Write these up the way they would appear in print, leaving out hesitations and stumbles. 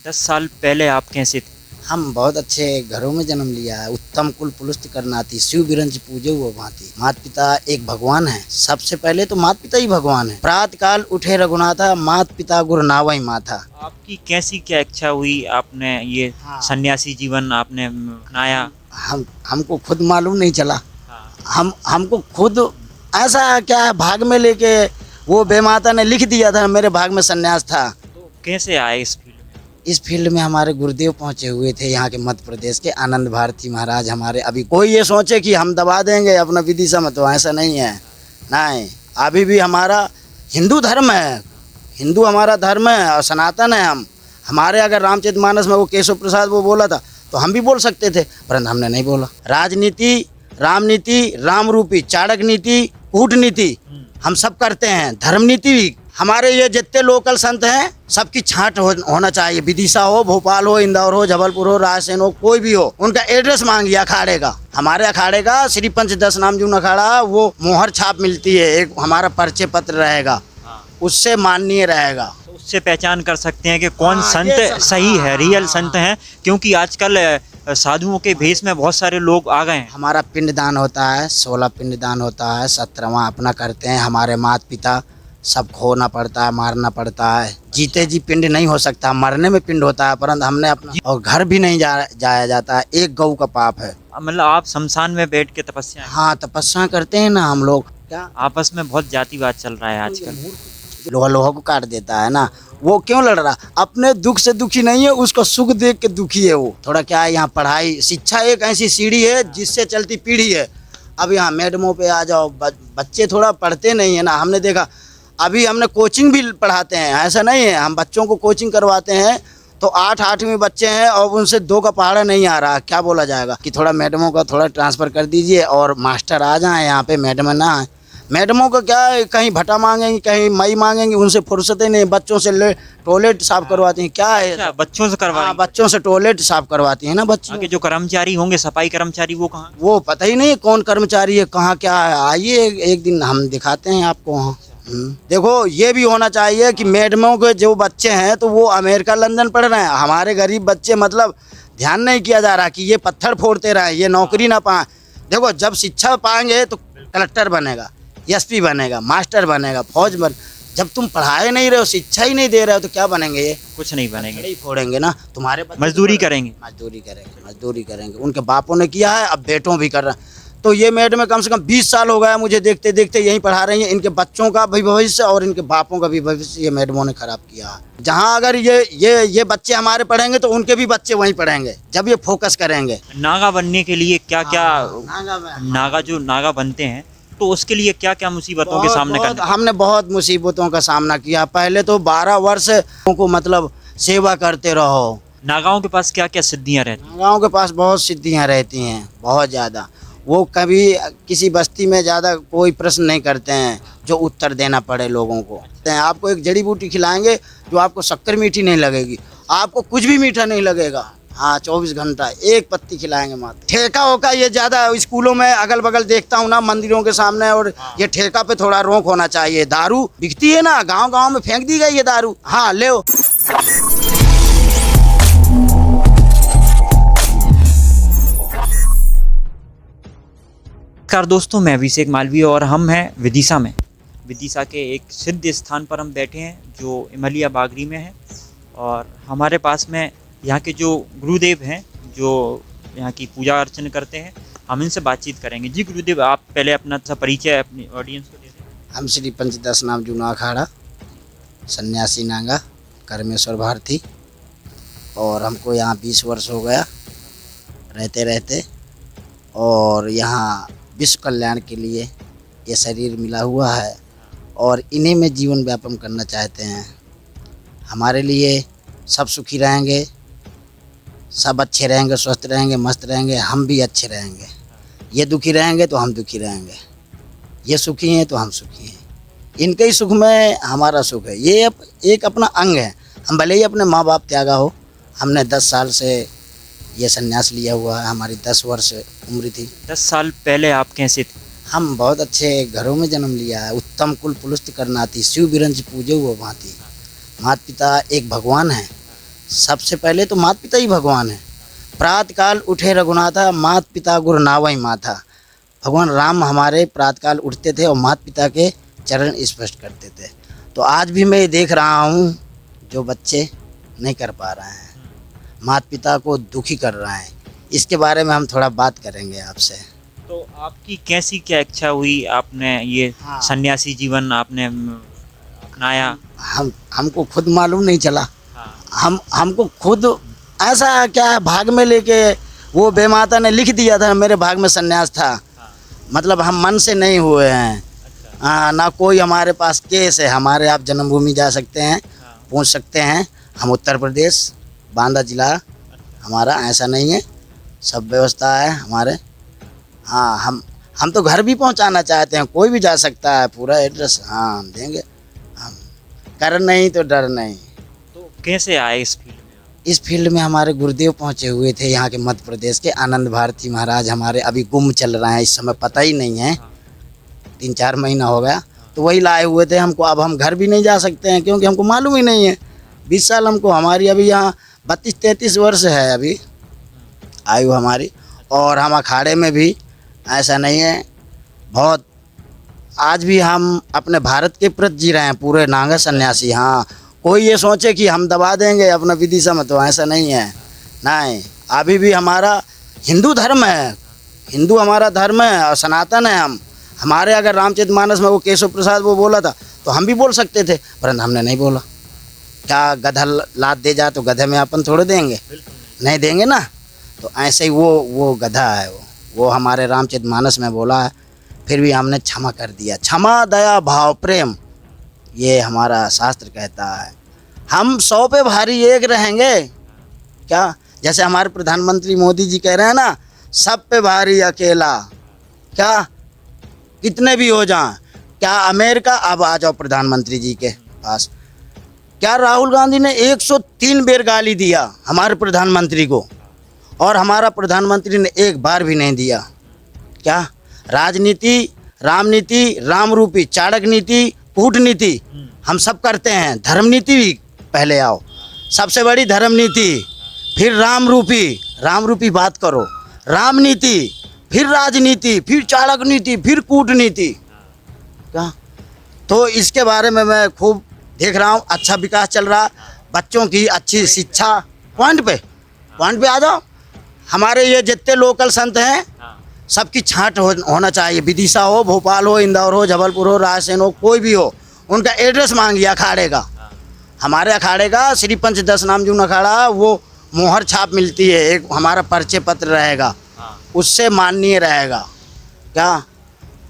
10 साल पहले आप कैसे थे? हम बहुत अच्छे घरों में जन्म लिया है। उत्तम कुल पुलुस्त करनाती, शिव बिरंज पूजे वो भांति। माता पिता एक भगवान है। सबसे पहले तो माता पिता ही भगवान है। प्रात काल उठे रघुनाथा, माता पिता गुरु नावई माथा। आपकी कैसी क्या इच्छा हुई, आपने ये हाँ। सन्यासी जीवन आपने अपनाया? हमको खुद मालूम नहीं चला। हाँ। हमको खुद ऐसा क्या है, भाग में लेके वो बेमाता ने लिख दिया था, मेरे भाग में सन्यास था। तो कैसे आए इस फील्ड में? इस फील्ड में हमारे गुरुदेव पहुंचे हुए थे, यहाँ के मध्य प्रदेश के आनंद भारती महाराज हमारे। अभी कोई ये सोचे कि हम दबा देंगे अपना विदिशा में, तो ऐसा नहीं है। नहीं, अभी भी हमारा हिंदू धर्म है, हिंदू हमारा धर्म है और सनातन है। हम हमारे अगर रामचरितमानस में वो केशव प्रसाद वो बोला था तो हम भी बोल सकते थे, परंतु हमने नहीं बोला। राजनीति, रामनीति, राम रूपी, चाणक्य नीति, कूटनीति हम सब करते हैं। धर्म नीति भी हमारे ये जितने लोकल संत हैं सबकी छांट होना चाहिए। विदिशा हो, भोपाल हो, इंदौर हो, जबलपुर हो, रायसेन हो, कोई भी हो, उनका एड्रेस मांगिए अखाड़े का। हमारे अखाड़े का श्री पंचदश नामजून अखाड़ा, वो मोहर छाप मिलती है, एक हमारा परिचय पत्र रहेगा, उससे माननीय रहेगा। तो उससे पहचान कर सकते हैं कि कौन हाँ, संत सही है, रियल हाँ। संत हैं। क्योंकि आजकल साधुओं के भेष में बहुत सारे लोग आ गए हैं। हमारा पिंडदान होता है, 16 पिंडदान होता है, 17वां अपना करते हैं। हमारे माता पिता सब खोना पड़ता है, मारना पड़ता है। जीते जी पिंड नहीं हो सकता, मरने में पिंड होता है, परंतु हमने अपना और घर भी नहीं जाया जाता है। एक गऊ का पाप है। मतलब आप शमशान में बैठ के तपस्या हाँ, तपस्या करते हैं ना हम लोग। क्या आपस में बहुत जातिवाद चल रहा है आजकल। लोहा लोहा को काट देता है ना, वो क्यों लड़ रहा? अपने दुख से दुखी नहीं है, उसको सुख देख के दुखी है वो। थोड़ा क्या है, यहाँ पढ़ाई शिक्षा एक ऐसी सीढ़ी है जिससे चलती पीढ़ी है। अब यहाँ मैडमों पे आ जाओ, बच्चे थोड़ा पढ़ते नहीं है ना। हमने देखा, अभी हमने कोचिंग भी पढ़ाते हैं, ऐसा नहीं है। हम बच्चों को कोचिंग करवाते हैं तो 8वीं बच्चे हैं और उनसे 2 का पहाड़ा नहीं आ रहा। क्या बोला जाएगा कि थोड़ा मैडमों का थोड़ा ट्रांसफ़र कर दीजिए और मास्टर आ जाएँ यहाँ पे, मैडम ना आए। मैडमों का क्या है, कहीं भटा मांगेंगी, कहीं मई मांगेंगी, उनसे फुर्सत ही नहीं। बच्चों से टॉयलेट साफ करवाती हैं। क्या है? अच्छा, बच्चों से करवा हाँ, बच्चों से टॉयलेट साफ करवाती हैं ना बच्चों। आगे जो कर्मचारी होंगे, सफाई कर्मचारी, वो कहाँ? वो पता ही नहीं कौन कर्मचारी है, कहाँ क्या है। आइए एक दिन हम दिखाते हैं आपको वहाँ। देखो, ये भी होना चाहिए कि मैडमों के जो बच्चे हैं तो वो अमेरिका लंदन पढ़ रहे हैं। हमारे गरीब बच्चे मतलब ध्यान नहीं किया जा रहा कि ये पत्थर फोड़ते रहे, ये नौकरी ना पाए। देखो, जब शिक्षा पाएंगे तो कलेक्टर बनेगा, एसपी बनेगा, मास्टर बनेगा, फौज बन। जब तुम पढ़ाए नहीं रहे हो, शिक्षा ही नहीं दे रहे हो, तो क्या बनेंगे? ये कुछ नहीं बनेंगे, ही फोड़ेंगे ना। तुम्हारे मजदूरी करेंगे। मजदूरी करेंगे, मजदूरी करेंगे। उनके बापों ने किया है, अब बेटों भी कर रहे हैं। तो ये मैडम कम से कम 20 साल हो गया मुझे देखते देखते यहीं पढ़ा रही हैं। इनके बच्चों का भी भविष्य और इनके बापों का भी भविष्य ये मैडमों ने खराब किया है। जहाँ अगर ये बच्चे हमारे पढ़ेंगे तो उनके भी बच्चे वहीं पढ़ेंगे, जब ये फोकस करेंगे। नागा बनने के लिए क्या क्या, नागा जो नागा बनते हैं तो उसके लिए क्या क्या मुसीबतों के सामने करना? हमने बहुत मुसीबतों का सामना किया। पहले तो 12 वर्ष को मतलब सेवा करते रहो। नागाओं के पास क्या क्या सिद्धियां रहती हैं? नागाओं के पास बहुत सिद्धियां रहती हैं, बहुत ज़्यादा। वो कभी किसी बस्ती में ज़्यादा कोई प्रश्न नहीं करते हैं जो उत्तर देना पड़े लोगों को। आपको एक जड़ी बूटी खिलाएंगे जो आपको शक्कर मीठी नहीं लगेगी, आपको कुछ भी मीठा नहीं लगेगा। हाँ, 24 घंटा एक पत्ती खिलाएंगे मात्र। ठेका होगा ये ज़्यादा स्कूलों में अगल बगल देखता हूँ ना, मंदिरों के सामने, और ये ठेका पे थोड़ा रोक होना चाहिए। दारू बिकती है ना, गांव गांव में फेंक दी गई है दारू। हाँ, ले। नमस्कार दोस्तों, मैं अभिषेक मालवीय और हम हैं विदिशा में। विदिशा के एक सिद्ध स्थान पर हम बैठे हैं जो इमलिया बागरी में है। और हमारे पास में यहाँ के जो गुरुदेव हैं जो यहाँ की पूजा अर्चना करते हैं, हम इनसे बातचीत करेंगे। जी गुरुदेव, आप पहले अपना सा परिचय अपनी ऑडियंस को दे दें। हम श्री पंचदश नामजून अखाड़ा सन्यासी नागा करमेश्वर भारती, और हमको यहाँ 20 वर्ष हो गया रहते रहते। और यहाँ विश्व कल्याण के लिए ये शरीर मिला हुआ है और इन्हीं में जीवन व्यापन करना चाहते हैं। हमारे लिए सब सुखी रहेंगे, सब अच्छे रहेंगे, स्वस्थ रहेंगे, मस्त रहेंगे, हम भी अच्छे रहेंगे। ये दुखी रहेंगे तो हम दुखी रहेंगे, ये सुखी हैं तो हम सुखी हैं। इनके ही सुख में हमारा सुख है। ये एक अपना अंग है। हम भले ही अपने माँ बाप त्यागा हो, हमने 10 साल से ये संन्यास लिया हुआ है। हमारी 10 वर्ष उम्र थी। 10 साल पहले आप कैसे थे? हम बहुत अच्छे घरों में जन्म लिया है। उत्तम कुल पुलुस्त करनाती, शिव बिरंज पूजे वो भांति। माता पिता एक भगवान है। सबसे पहले तो माता पिता ही भगवान है। प्रातः काल उठे रघुनाथा, माता पिता गुरु नावई माथा। भगवान राम हमारे प्रातः काल उठते थे और माता पिता के चरण स्पर्श करते थे। तो आज भी मैं देख रहा हूँ जो बच्चे नहीं कर पा रहे हैं, माता पिता को दुखी कर रहे हैं। इसके बारे में हम थोड़ा बात करेंगे आपसे। तो आपकी कैसी क्या इच्छा हुई, आपने ये हाँ। सन्यासी जीवन आपने अपनाया? हमको खुद मालूम नहीं चला। हाँ। हमको खुद ऐसा क्या भाग में लेके वो बेमाता ने लिख दिया था, मेरे भाग में सन्यास था। हाँ। मतलब हम मन से नहीं हुए हैं। अच्छा। हाँ, ना कोई हमारे पास केस है। हमारे आप जन्मभूमि जा सकते हैं, हाँ। पहुंच सकते हैं। हम उत्तर प्रदेश बांदा जिला, हमारा ऐसा नहीं है, सब व्यवस्था है हमारे। हाँ, हम तो घर भी पहुंचाना चाहते हैं, कोई भी जा सकता है, पूरा एड्रेस हाँ देंगे हम। कर नहीं तो डर नहीं। तो कैसे आए इस फील्ड में? इस फील्ड में हमारे गुरुदेव पहुंचे हुए थे, यहाँ के मध्य प्रदेश के आनंद भारती महाराज हमारे अभी गुम चल रहे हैं, इस समय पता ही नहीं है। 3-4 महीना हो गया, तो वही लाए हुए थे हमको। अब हम घर भी नहीं जा सकते हैं क्योंकि हमको मालूम ही नहीं है। 20 साल हमको, हमारी अभी यहाँ 32-33 वर्ष है अभी आयु हमारी। और हम अखाड़े में भी ऐसा नहीं है बहुत, आज भी हम अपने भारत के प्रति जी रहे हैं, पूरे नांगा सन्यासी। हाँ, कोई ये सोचे कि हम दबा देंगे अपना विदिशा में, तो ऐसा नहीं है। नहीं, अभी भी हमारा हिंदू धर्म है, हिंदू हमारा धर्म है और सनातन है हम। हमारे अगर रामचरितमानस में वो केशव प्रसाद वो बोला था तो हम भी बोल सकते थे, परंतु हमने नहीं बोला। क्या गधा लात दे जाए तो गधे में अपन थोड़े देंगे, नहीं देंगे ना। तो ऐसे ही वो गधा है, वो हमारे रामचरितमानस में बोला है, फिर भी हमने क्षमा कर दिया। क्षमा दया भाव प्रेम, ये हमारा शास्त्र कहता है। हम 100 पे भारी एक रहेंगे क्या? जैसे हमारे प्रधानमंत्री मोदी जी कह रहे हैं ना, सब पे भारी अकेला। क्या कितने भी हो जाएं, क्या अमेरिका अब आ जाओ प्रधानमंत्री जी के पास। क्या राहुल गांधी ने 103 बेर गाली दिया हमारे प्रधानमंत्री को, और हमारा प्रधानमंत्री ने एक बार भी नहीं दिया। क्या राजनीति, रामनीति, राम रूपी चाणक्य नीति, कूटनीति हम सब करते हैं। धर्म नीति भी पहले आओ, सबसे बड़ी धर्म नीति, फिर राम रूपी बात करो, राम नीति, फिर राजनीति, फिर चाणक्य नीति, फिर कूटनीति। क्या तो इसके बारे में मैं खूब देख रहा हूँ। अच्छा विकास चल रहा, बच्चों की अच्छी शिक्षा। पॉइंट पे आ जाओ। हमारे ये जितने लोकल संत हैं सबकी छांट होना चाहिए। विदिशा हो, भोपाल हो, इंदौर हो, जबलपुर हो, रायसेन हो, कोई भी हो, उनका एड्रेस मांगिए अखाड़े का। हमारे अखाड़े का श्री पंचदश नामजून अखाड़ा, वो मोहर छाप मिलती है, एक हमारा परिचय पत्र रहेगा, उससे माननीय रहेगा। क्या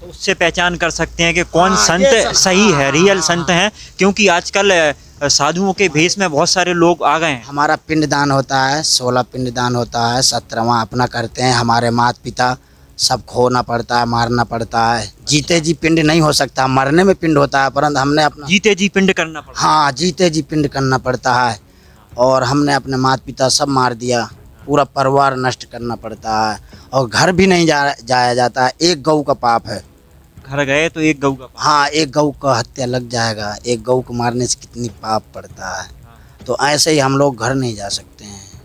तो उससे पहचान कर सकते हैं कि कौन हाँ, संत सही है, रियल हाँ, संत हैं। क्योंकि आजकल साधुओं के भेष में बहुत सारे लोग आ गए हैं। हमारा पिंडदान होता है, 16 पिंडदान होता है, 17वां अपना करते हैं। हमारे माता पिता सब खोना पड़ता है, मारना पड़ता है। जीते जी पिंड नहीं हो सकता, मरने में पिंड होता है, परंतु हमने अपना जीते जी पिंड करना पड़ता है। हाँ, जीते जी पिंड करना पड़ता है। और हमने अपने माता पिता सब मार दिया, पूरा परिवार नष्ट करना पड़ता है, और घर भी नहीं जाया जाता है। एक गऊ का पाप है, घर गए तो एक गऊ का पाप। हाँ, एक गऊ का हत्या लग जाएगा। एक गऊ को मारने से कितनी पाप पड़ता है। तो ऐसे ही हम लोग घर नहीं जा सकते हैं।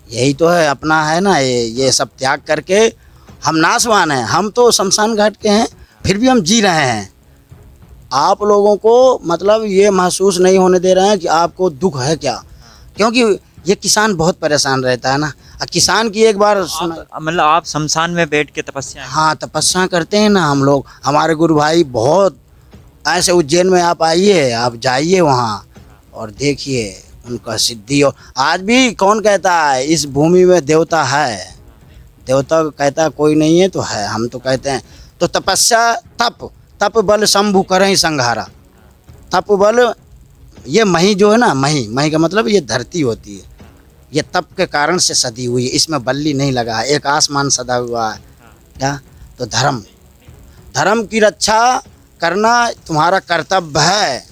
यही तो है अपना, है ना, ये सब त्याग करके हम नासवान हैं। हम तो शमशान घाट के हैं, फिर भी हम जी रहे हैं। आप लोगों को मतलब ये महसूस नहीं होने दे रहे हैं कि आपको दुख है क्या, क्योंकि ये किसान बहुत परेशान रहता है ना। किसान की एक बार मतलब आप शमशान में बैठ के तपस्या? हाँ, तपस्या करते हैं ना हम लोग। हमारे गुरु भाई बहुत ऐसे, उज्जैन में आप आइए, आप जाइए वहाँ और देखिए उनका सिद्धि। और आज भी कौन कहता है इस भूमि में देवता है? देवता कहता कोई नहीं है तो है, हम तो कहते हैं। तो तपस्या, तप बल शंभु करें संघारा। तप बल, ये मही जो है ना, मही का मतलब ये धरती होती है, ये तप के कारण से सदी हुई है, इसमें बल्ली नहीं लगा है, एक आसमान सदा हुआ है। क्या तो धर्म की रक्षा करना तुम्हारा कर्तव्य है।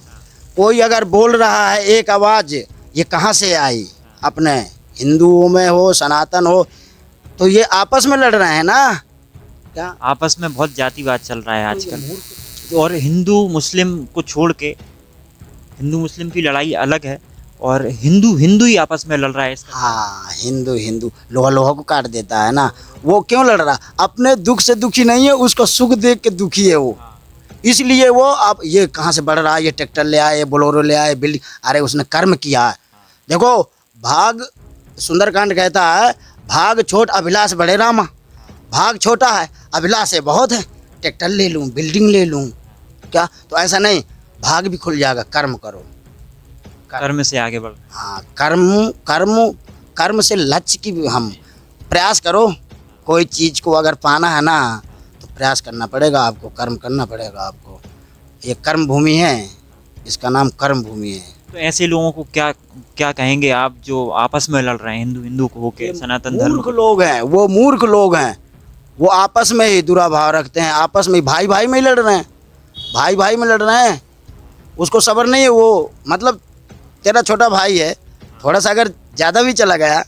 कोई अगर बोल रहा है एक आवाज़, ये कहाँ से आई? अपने हिंदुओं में हो, सनातन हो, तो ये आपस में लड़ रहे हैं ना। क्या आपस में बहुत जातिवाद चल रहा है आजकल। और हिंदू मुस्लिम को छोड़ के, हिंदू मुस्लिम की लड़ाई अलग है और हिंदू हिंदू ही आपस में लड़ रहा है इसका। हाँ, हिंदू हिंदू लोहा लोहा को काट देता है ना। वो क्यों लड़ रहा? अपने दुख से दुखी नहीं है, उसको सुख देख के दुखी है वो। इसलिए वो अब ये कहाँ से बढ़ रहा है, ये ट्रैक्टर ले आए, बोलेरो ले आए, बिल्डिंग। अरे उसने कर्म किया है। देखो, भाग सुंदरकांड कहता है, भाग छोट अभिलाष बड़े रामा। भाग छोटा है, अभिलाष है बहुत है, ट्रैक्टर ले लूँ, बिल्डिंग ले लूँ, क्या? तो ऐसा नहीं, भाग भी खुल जाएगा। कर्म करो, कर्म से आगे बढ़। हाँ, कर्म कर्म कर्म से लक्ष्य की भी हम प्रयास करो। कोई चीज़ को अगर पाना है ना, तो प्रयास करना पड़ेगा आपको, कर्म करना पड़ेगा आपको। ये कर्म भूमि है, इसका नाम कर्म भूमि है। तो ऐसे लोगों को क्या क्या कहेंगे आप जो आपस में लड़ रहे हैं, हिंदू हिंदू को होके, सनातन धर्म मूर्ख लोग हैं वो, मूर्ख लोग हैं वो। आपस में ही दुराभाव रखते हैं, आपस में भाई भाई में ही लड़ रहे हैं, भाई भाई में लड़ रहे हैं। उसको सब्र नहीं है। वो मतलब तेरा छोटा भाई है, थोड़ा सा अगर ज़्यादा भी चला गया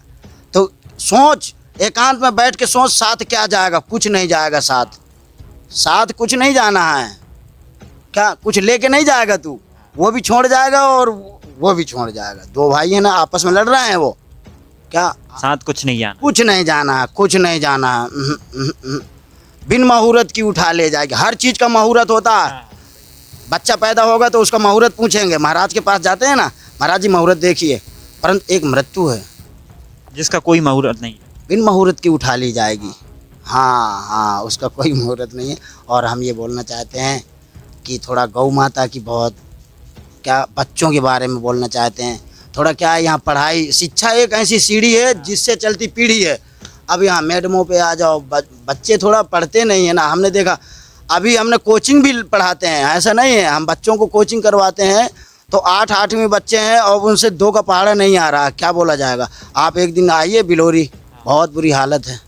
तो सोच, एकांत में बैठ के सोच, साथ क्या जाएगा? कुछ नहीं जाएगा साथ। साथ कुछ नहीं जाना है, क्या कुछ लेके नहीं जाएगा तू? वो भी छोड़ जाएगा और वो भी छोड़ जाएगा। दो भाई हैं ना, आपस में लड़ रहे हैं वो, क्या? साथ कुछ नहीं जाना, कुछ नहीं जाना है, कुछ नहीं जाना है। बिन मुहूर्त की उठा ले जाएगी। हर चीज़ का मुहूर्त होता है। बच्चा पैदा होगा तो उसका मुहूर्त पूछेंगे, महाराज के पास जाते हैं ना, महाराज जी मुहूर्त देखिए। परंतु एक मृत्यु है जिसका कोई मुहूर्त नहीं, बिन मुहूर्त की उठा ली जाएगी। हाँ हाँ, उसका कोई मुहूर्त नहीं है। और हम ये बोलना चाहते हैं कि थोड़ा गौ माता की बहुत, क्या बच्चों के बारे में बोलना चाहते हैं थोड़ा। क्या है यहाँ पढ़ाई शिक्षा एक ऐसी सीढ़ी है जिससे चलती पीढ़ी है। अब यहाँ मैडमों पे आ जाओ, बच्चे थोड़ा पढ़ते नहीं है ना। हमने देखा, अभी हमने कोचिंग भी पढ़ाते हैं, ऐसा नहीं है, हम बच्चों को कोचिंग करवाते हैं। तो 8वीं बच्चे हैं और उनसे 2 का पहाड़ा नहीं आ रहा, क्या बोला जाएगा? आप एक दिन आइए बिलोरी, बहुत बुरी हालत है।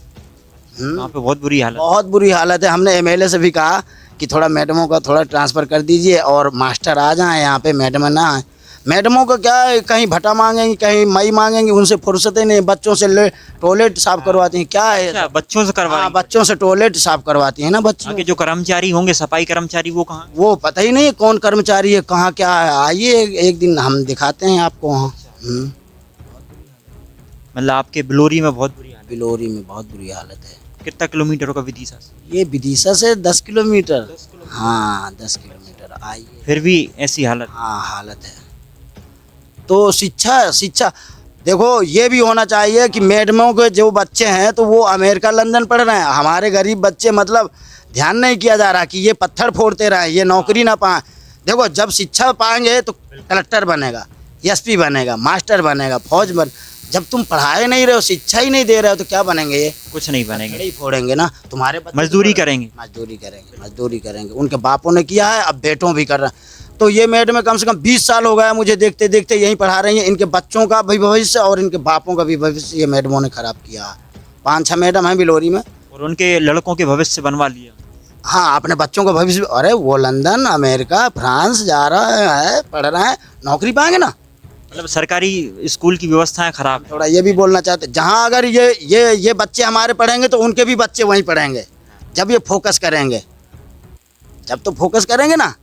वहाँ पे बहुत बुरी हालत, बहुत बुरी हालत है। हमने एमएलए से भी कहा कि थोड़ा मैडमों का थोड़ा ट्रांसफ़र कर दीजिए और मास्टर आ जाएं यहाँ पे, मैडम ना आए। मैडमों का क्या है, कहीं भट्टा मांगेंगी, कहीं मई मांगेंगी, उनसे फुर्सत ही नहीं। बच्चों से टॉयलेट साफ करवाती हैं, क्या है? अच्छा, बच्चों से करवा, हाँ, बच्चों से टॉयलेट साफ करवाती हैं ना बच्चों। आगे जो कर्मचारी होंगे, सफाई कर्मचारी, वो कहाँ? वो पता ही नहीं कौन कर्मचारी है, कहाँ क्या है। आइए एक दिन हम दिखाते हैं आपको वहाँ। मतलब आपके बिलोरी में बहुत बुरी हालत, बिलोरी में बहुत बुरी हालत है। कितना किलोमीटर होगा विदिशा से? ये विदिशा से 10 किलोमीटर। हाँ, 10 किलोमीटर। आइए, फिर भी ऐसी हालत। हाँ, हालत है। तो शिक्षा देखो, ये भी होना चाहिए कि मैडमों के जो बच्चे हैं तो वो अमेरिका लंदन पढ़ रहे हैं। हमारे गरीब बच्चे मतलब ध्यान नहीं किया जा रहा कि ये पत्थर फोड़ते रहे, ये नौकरी ना पाएँ। देखो, जब शिक्षा पाएंगे तो कलेक्टर बनेगा, एसपी बनेगा, मास्टर बनेगा, फौज बन। जब तुम पढ़ाए नहीं रहे हो, शिक्षा ही नहीं दे रहे हो, तो क्या बनेंगे? ये कुछ नहीं बनेंगे, ही फोड़ेंगे ना। तुम्हारे बच्चे मजदूरी करेंगे, मजदूरी करेंगे। उनके बापों ने किया है, अब बेटों भी कर रहे हैं। तो ये मैडम कम से कम 20 साल हो गया मुझे देखते देखते यहीं पढ़ा रही हैं। इनके बच्चों का भी भविष्य और इनके बापों का भी भविष्य ये मैडमों ने खराब किया। 5-6 मैडम हैं बिलोरी में, और उनके लड़कों के भविष्य बनवा लिया। हाँ, अपने बच्चों का भविष्य। अरे वो लंदन, अमेरिका, फ्रांस जा रहा है, पढ़ रहे हैं, नौकरी पाएंगे ना। मतलब सरकारी स्कूल की व्यवस्थाएं खराब है। थोड़ा ये भी बोलना चाहते, जहाँ अगर ये बच्चे हमारे पढ़ेंगे तो उनके भी बच्चे वहीं पढ़ेंगे। जब ये फोकस करेंगे, जब तो फोकस करेंगे ना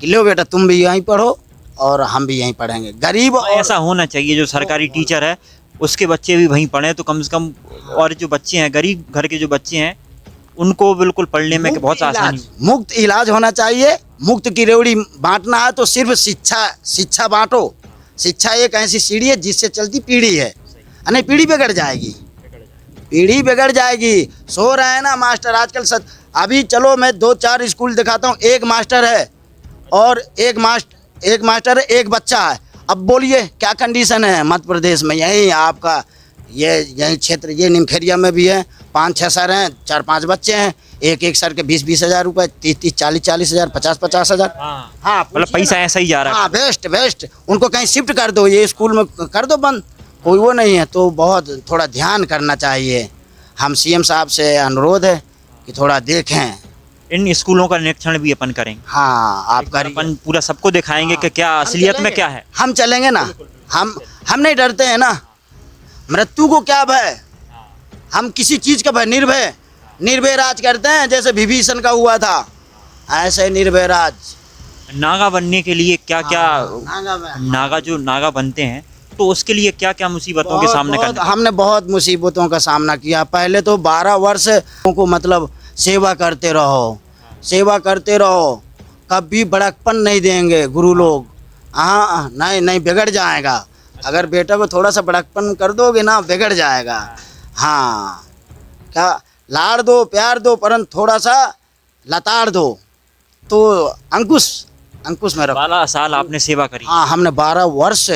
कि लो बेटा तुम भी यहीं पढ़ो और हम भी यहीं पढ़ेंगे। गरीब ऐसा होना चाहिए, जो सरकारी टीचर है उसके बच्चे भी वहीं पढ़ें तो कम से कम। और जो बच्चे हैं, गरीब घर के जो बच्चे हैं, उनको बिल्कुल पढ़ने में बहुत आसानी हो। मुफ्त इलाज होना चाहिए। मुफ्त की रेवड़ी बांटना है तो सिर्फ शिक्षा बांटो। शिक्षा एक ऐसी सीढ़ी है जिससे चलती पीढ़ी है, नहीं पीढ़ी बिगड़ जाएगी, पीढ़ी बिगड़ जाएगी। सो रहे हैं ना मास्टर आजकल। अभी चलो मैं 2-4 स्कूल दिखाता हूँ, एक मास्टर है और एक मास्टर है, एक बच्चा है। अब बोलिए क्या कंडीशन है मध्य प्रदेश में? यही आपका यही क्षेत्र, ये निमखेरिया में भी है, 5-6 सर हैं, 4-5 बच्चे हैं, एक सर के 20-20 हज़ार रुपये, 30-30, 40-40 हज़ार, 50-50 हज़ार। हाँ, मतलब पैसा ऐसा ही जा रहा है। हाँ, बेस्ट उनको कहीं शिफ्ट कर दो, ये स्कूल में कर दो बंद, कोई वो नहीं है। तो बहुत थोड़ा ध्यान करना चाहिए। हम सीएम साहब से अनुरोध है कि थोड़ा देखें। इन स्कूलों का निरीक्षण भी अपन करेंगे। हाँ, आप अपन पूरा सबको दिखाएंगे कि क्या असलियत में क्या है। हम चलेंगे ना, हम नहीं डरते हैं ना। मृत्यु को क्या भय, हम किसी चीज़ का भय, निर्भय राज करते हैं। जैसे विभीषण का हुआ था, ऐसे निर्भय राज। नागा बनने के लिए क्या क्या, नागा नागा जो नागा बनते हैं तो उसके लिए क्या क्या मुसीबतों के सामने बहुत करना? हमने बहुत मुसीबतों का सामना किया। पहले तो 12 वर्ष को मतलब सेवा करते रहो, सेवा करते रहो, कभी बड़कपन नहीं देंगे गुरु लोग। हाँ नहीं नहीं, बिगड़ जाएगा। अगर बेटा को थोड़ा सा बड़कपन कर दोगे ना, बिगड़ जाएगा। हाँ, क्या लाड़ दो, प्यार दो, परंतु थोड़ा सा लताड़ दो तो अंकुश अंकुश में रखो। 12 साल आपने सेवा करी। हाँ, हमने 12 वर्ष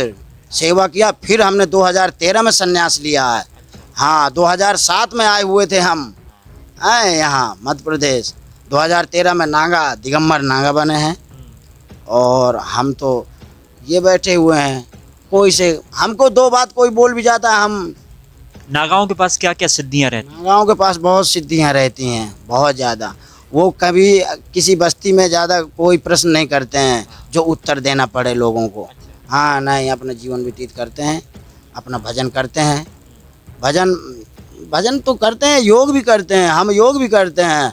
सेवा किया। फिर हमने 2013 में संन्यास लिया है। हाँ, 2007 में आए हुए थे हम आए यहाँ मध्य प्रदेश। 2013 में नागा दिगंबर नागा बने हैं। और हम तो ये बैठे हुए हैं। कोई से हमको दो बात कोई बोल भी जाता है, हम नागाओं के पास क्या क्या सिद्धियां रहती? नागाओं के पास बहुत सिद्धियाँ रहती हैं, बहुत ज़्यादा। वो कभी किसी बस्ती में ज़्यादा कोई प्रश्न नहीं करते हैं जो उत्तर देना पड़े लोगों को। हाँ नहीं, अपना जीवन व्यतीत करते हैं, अपना भजन करते हैं। भजन भजन तो करते हैं, योग भी करते हैं, हम योग भी करते हैं।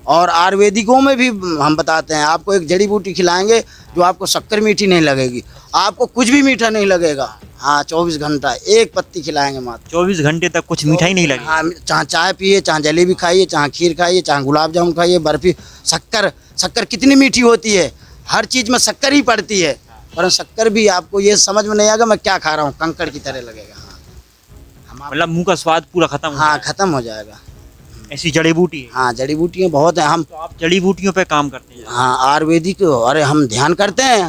और आयुर्वेदिकों में भी हम बताते हैं, आपको एक जड़ी बूटी खिलाएंगे जो आपको शक्कर मीठी नहीं लगेगी, आपको कुछ भी मीठा नहीं लगेगा। हाँ, 24 घंटा एक पत्ती खिलाएंगे मात्र। 24 घंटे तक कुछ मिठाई नहीं लगी? हाँ, चाहे चाय पिए, चाहे जलेबी खाइए, चाहे खीर खाइए, चाहे गुलाब जामुन खाइए, बर्फी। शक्कर कितनी मीठी होती है, हर चीज़ में शक्कर ही पड़ती है। पर शक्कर भी आपको ये समझ में नहीं आएगा मैं क्या खा रहा हूँ, कंकड़ की तरह लगेगा। हाँ, मतलब मुंह का स्वाद पूरा खत्म हो हाँ, जाएगा। खत्म हो जाएगा। ऐसी जड़ी बूटी है? हाँ, जड़ी बूटियाँ बहुत हैं। हम तो आप जड़ी बूटियों पे काम करते हैं? हाँ, आयुर्वेदिक, अरे हम ध्यान करते हैं,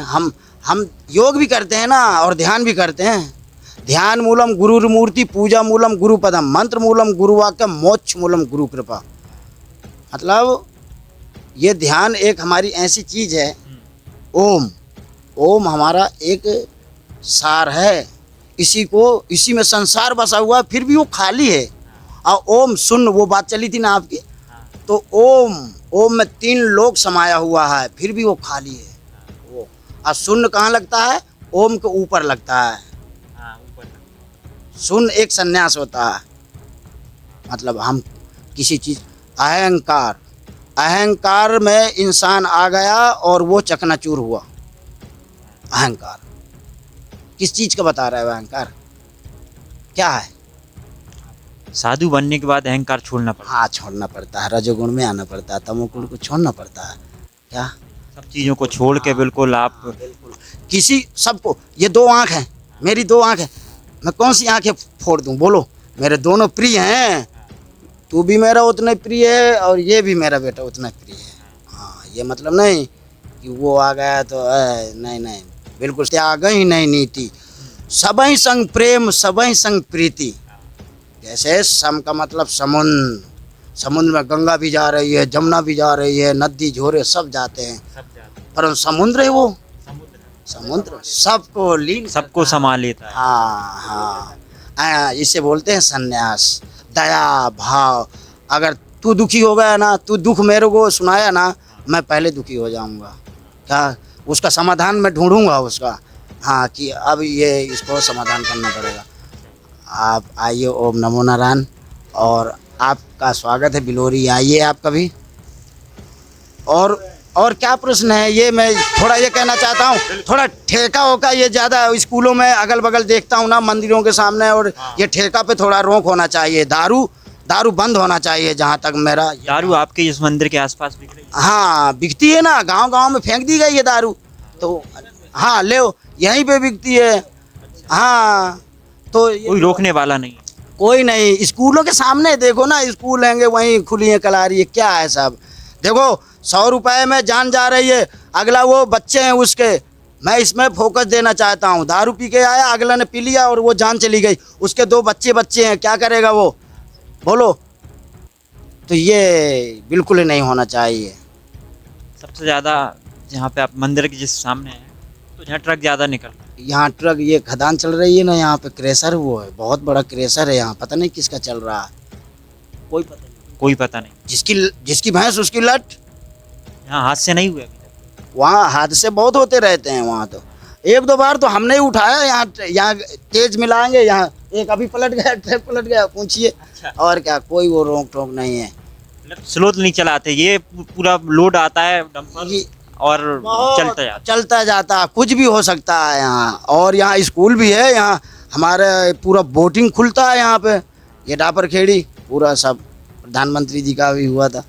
हम योग भी करते हैं ना, और ध्यान भी करते हैं। ध्यान मूलम गुरु मूर्ति, पूजा मूलम गुरु पदम, मंत्र मूलम गुरु वाक्य, मोक्ष मूलम गुरु कृपा। मतलब ये ध्यान एक हमारी ऐसी चीज़ है। ओम ओम हमारा एक सार है, इसी में संसार बसा हुआ है, फिर भी वो खाली है। और ओम सुन, वो बात चली थी ना आपकी, तो ओम में 3 लोक समाया हुआ है, फिर भी वो खाली है वो। और शून्य कहाँ लगता है? ओम के ऊपर लगता है। शून्य एक संन्यास होता है। मतलब हम किसी चीज़, अहंकार में इंसान आ गया और वो चकनाचूर हुआ। अहंकार किस चीज़ का बता रहा है? अहंकार क्या है? साधु बनने के बाद अहंकार छोड़ना पड़ता हाँ, छोड़ना पड़ता है, रजोगुण में आना पड़ता है, तमोगुण को छोड़ना पड़ता है। क्या है। सब चीज़ों को छोड़ के बिल्कुल आप किसी सबको, ये 2 आँख हैं, मेरी 2 आँख हैं, मैं कौन सी आँखें फोड़ दूँ? बोलो, मेरे दोनों प्रिय हैं। तू भी मेरा उतना प्रिय है और ये भी मेरा बेटा उतना प्रिय है। हाँ, ये मतलब नहीं कि वो आ गया तो नहीं, बिल्कुल त्याग ही नहीं नीति, सबही संग प्रेम, सबही संग प्रीति। जैसे सम का मतलब समुद्र में गंगा भी जा रही है, जमुना भी जा रही है, नदी झोरे सब जाते हैं, पर समुद्र है वो, समुद्र सबको लीन, सबको संभाल लेता है। हाँ, इसे बोलते हैं संन्यास, दया भाव। अगर तू दुखी हो गया ना, तू दुख मेरे को सुनाया ना, मैं पहले दुखी हो जाऊंगा। क्या उसका समाधान मैं ढूंढूंगा उसका। हाँ, कि अब ये इसको समाधान करना पड़ेगा। आप आइए, ओम नमो नारायण, और आपका स्वागत है बिलोरी, आइए आप कभी। और क्या प्रश्न है? ये मैं थोड़ा ये कहना चाहता हूँ, थोड़ा ठेका होगा ये ज़्यादा स्कूलों में अगल बगल देखता हूँ ना, मंदिरों के सामने, और ये ठेका पे थोड़ा रोक होना चाहिए। दारू बंद होना चाहिए। जहाँ तक मेरा, दारू आपके इस मंदिर के आसपास बिक रही है? हाँ, बिकती है ना, गांव में फेंक दी गई है दारू तो। हाँ, ले यहीं पे बिकती है। हाँ, तो कोई रोकने वाला नहीं? कोई नहीं। स्कूलों के सामने देखो ना, स्कूल हैंगे वहीं खुली है कलारी है, क्या है सब। देखो 100 रुपए में जान जा रही है, अगला वो बच्चे हैं उसके। मैं इसमें फोकस देना चाहता हूँ। दारू पी के आया, अगला ने पी लिया और वो जान चली गई, उसके 2 बच्चे हैं, क्या करेगा वो? बोलो। तो ये बिल्कुल ही नहीं होना चाहिए। सबसे ज़्यादा जहाँ पे आप मंदिर के जिस सामने हैं, तो जहाँ ट्रक ज़्यादा निकलता है, यहाँ ट्रक, ये खदान चल रही है ना, यहाँ पे क्रेशर, वो है बहुत बड़ा क्रेशर है यहाँ, पता नहीं किसका चल रहा है, कोई पता नहीं। जिसकी भैंस उसकी लट। यहाँ हादसे नहीं हुए अभी तक? वहाँ हादसे बहुत होते रहते हैं वहाँ तो। 1-2 बार तो हमने ही उठाया। यहाँ तेज मिलाएंगे, यहाँ एक अभी पलट गया, ट्रक पलट गया, पूछिए। अच्छा। और क्या, कोई वो रोक टोक नहीं है। स्लो नहीं चलाते, ये पूरा लोड आता है डंपर और चलता जाता, कुछ भी हो सकता है यहाँ। और यहाँ स्कूल भी है, यहाँ हमारे पूरा बोटिंग खुलता है यहाँ पे, ये डापर खेड़ी पूरा सब प्रधानमंत्री जी का भी हुआ था।